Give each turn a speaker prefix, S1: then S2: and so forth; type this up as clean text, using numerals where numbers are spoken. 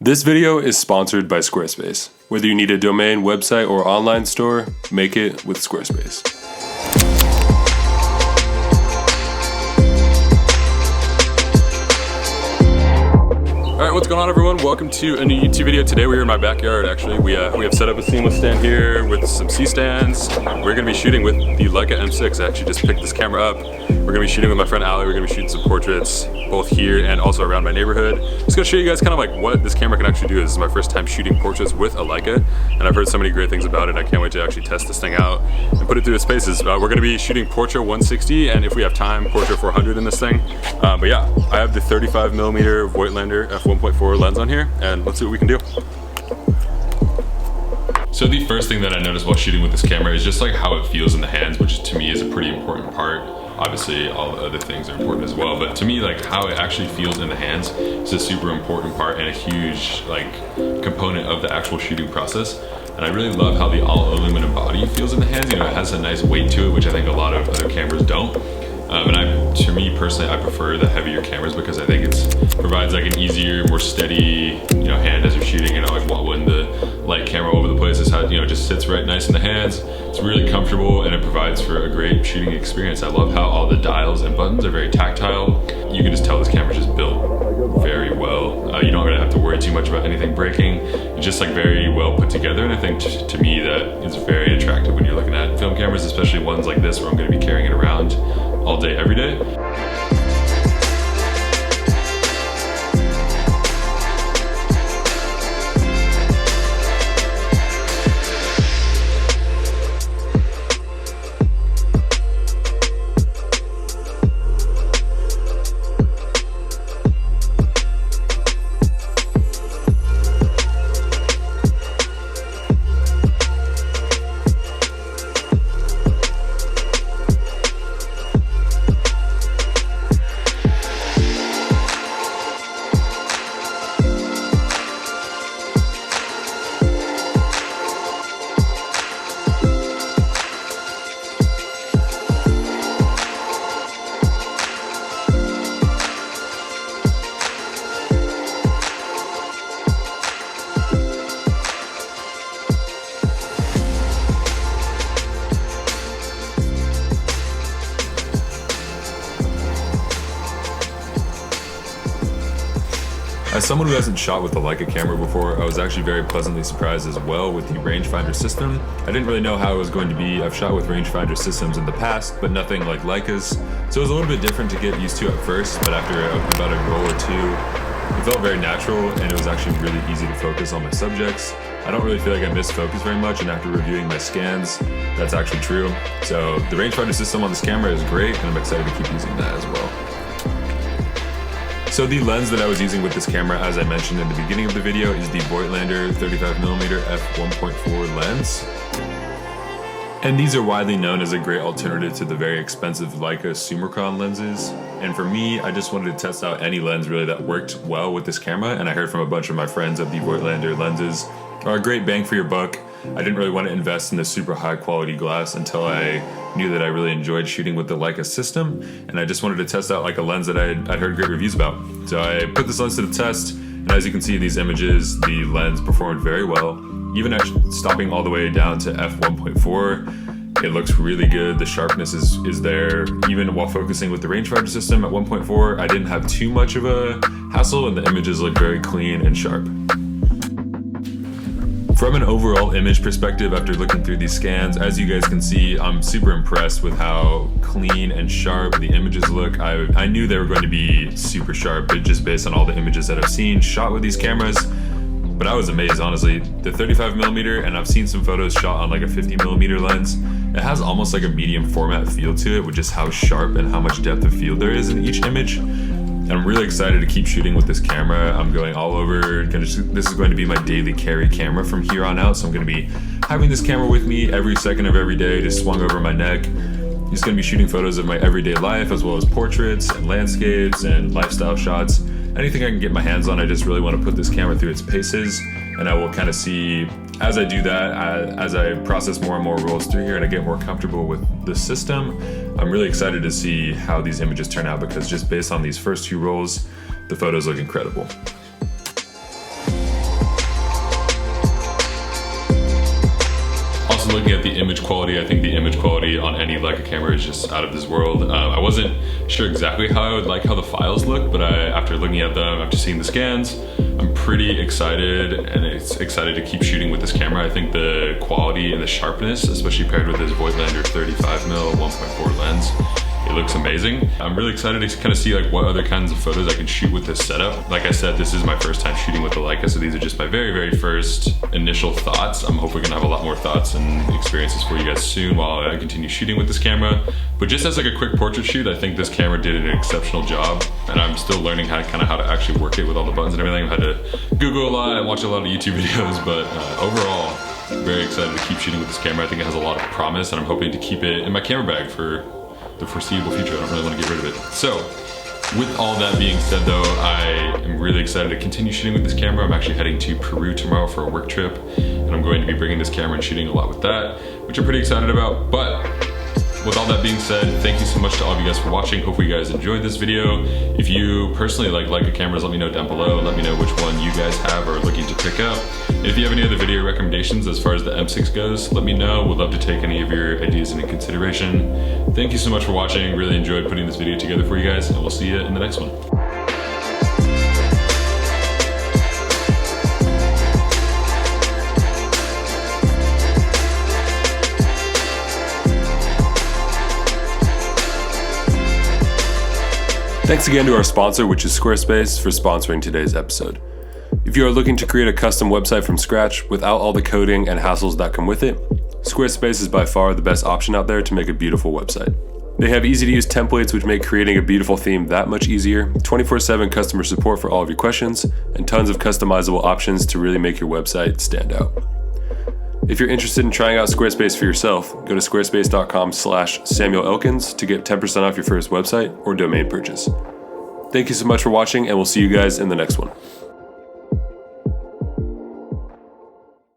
S1: This video is sponsored by Squarespace. Whether you need a domain, website, or online store, make it with Squarespace. Alright, what's going on everyone? Welcome to a new YouTube video. Today we're in my backyard actually. We have set up a seamless stand here with some C-stands. We're going to be shooting with the Leica M6. I actually just picked this camera up. We're going to be shooting with my friend Ali. We're going to be shooting some portraits both here and also around my neighborhood. Just going to show you guys kind of like what this camera can actually do. This is my first time shooting portraits with a Leica and I've heard so many great things about it. I can't wait to actually test this thing out and put it through its paces. We're going to be shooting Portrait 160 and if we have time, Portrait 400 in this thing. But yeah, I have the 35mm Voigtlander f1.4 lens on here and let's see what we can do. So the first thing that I noticed while shooting with this camera is just like how it feels in the hands, which to me is a pretty important part. Obviously all the other things are important as well, but to me like how it actually feels in the hands is a super important part and a huge like component of the actual shooting process. And I really love how the all aluminum body feels in the hands. You know, it has a nice weight to it, which I think a lot of other cameras don't. To me personally, I prefer the heavier cameras because I think it provides like an easier, more steady, you know, hand as you're shooting. You know, like when the light camera over the place is how, you know, just sits right nice in the hands. It's really comfortable and it provides for a great shooting experience. I love how all the dials and buttons are very tactile. You can just tell this camera's just built very well. You don't really have to worry too much about anything breaking. It's just like very well put together, and I think to me that is very attractive when you're looking at film cameras, especially ones like this where I'm going to be carrying it around all day, every day. As someone who hasn't shot with the Leica camera before, I was actually very pleasantly surprised as well with the rangefinder system. I didn't really know how it was going to be. I've shot with rangefinder systems in the past, but nothing like Leica's. So it was a little bit different to get used to at first, but after about a roll or two, it felt very natural and it was actually really easy to focus on my subjects. I don't really feel like I miss focus very much, and after reviewing my scans, that's actually true. So the rangefinder system on this camera is great and I'm excited to keep using that as well. So the lens that I was using with this camera, as I mentioned in the beginning of the video, is the Voigtlander 35mm f1.4 lens. And these are widely known as a great alternative to the very expensive Leica Summicron lenses. And for me, I just wanted to test out any lens really that worked well with this camera, and I heard from a bunch of my friends that the Voigtlander lenses are a great bang for your buck. I didn't really want to invest in the super high quality glass until I knew that I really enjoyed shooting with the Leica system, and I just wanted to test out like a lens that I'd heard great reviews about. So I put this lens to the test, and as you can see in these images, the lens performed very well. Even at stopping all the way down to f1.4, it looks really good. The sharpness is there. Even while focusing with the rangefinder system at 1.4, I didn't have too much of a hassle, and the images look very clean and sharp. From an overall image perspective, after looking through these scans, as you guys can see, I'm super impressed with how clean and sharp the images look. I knew they were going to be super sharp, but just based on all the images that I've seen shot with these cameras. But I was amazed, honestly. The 35mm, and I've seen some photos shot on like a 50mm lens, it has almost like a medium format feel to it with just how sharp and how much depth of field there is in each image. And I'm really excited to keep shooting with this camera. I'm going all over. This is going to be my daily carry camera from here on out. So I'm going to be having this camera with me every second of every day, just swung over my neck. Just going to be shooting photos of my everyday life, as well as portraits and landscapes and lifestyle shots. Anything I can get my hands on, I just really want to put this camera through its paces. And I will kind of see, as I do that, as I process more and more rolls through here and I get more comfortable with the system, I'm really excited to see how these images turn out, because just based on these first two rolls, the photos look incredible. looking at the image quality, I think the image quality on any Leica camera is just out of this world. I wasn't sure exactly how I would like how the files look, but after looking at them, after seeing the scans, I'm pretty excited, and it's excited to keep shooting with this camera. I think the quality and the sharpness, especially paired with this Voigtlander 35mm 1.4 lens, it looks amazing. I'm really excited to kind of see like what other kinds of photos I can shoot with this setup. Like I said, this is my first time shooting with the Leica, so these are just my very first initial thoughts. I'm hoping we're gonna have a lot more thoughts and experiences for you guys soon while I continue shooting with this camera. But just as like a quick portrait shoot, I think this camera did an exceptional job, and I'm still learning how to actually work it with all the buttons and everything. I've had to Google a lot and watch a lot of YouTube videos, but overall, very excited to keep shooting with this camera. I think it has a lot of promise, and I'm hoping to keep it in my camera bag for the foreseeable future. I don't really want to get rid of it. So, with all that being said though, I am really excited to continue shooting with this camera. I'm actually heading to Peru tomorrow for a work trip, and I'm going to be bringing this camera and shooting a lot with that, which I'm pretty excited about. But with all that being said, thank you so much to all of you guys for watching. Hopefully you guys enjoyed this video. If you personally like Leica cameras, let me know down below. Let me know which one you guys have or are looking to pick up. And if you have any other video recommendations as far as the M6 goes, let me know. We'd love to take any of your ideas into consideration. Thank you so much for watching. Really enjoyed putting this video together for you guys, and we'll see you in the next one.
S2: Thanks again to our sponsor, which is Squarespace, for sponsoring today's episode. If you are looking to create a custom website from scratch without all the coding and hassles that come with it, Squarespace is by far the best option out there to make a beautiful website. They have easy to use templates which make creating a beautiful theme that much easier, 24/7 customer support for all of your questions, and tons of customizable options to really make your website stand out. If you're interested in trying out Squarespace for yourself, go to squarespace.com/Samuel Elkins to get 10% off your first website or domain purchase. Thank you so much for watching, and we'll see you guys in the next one.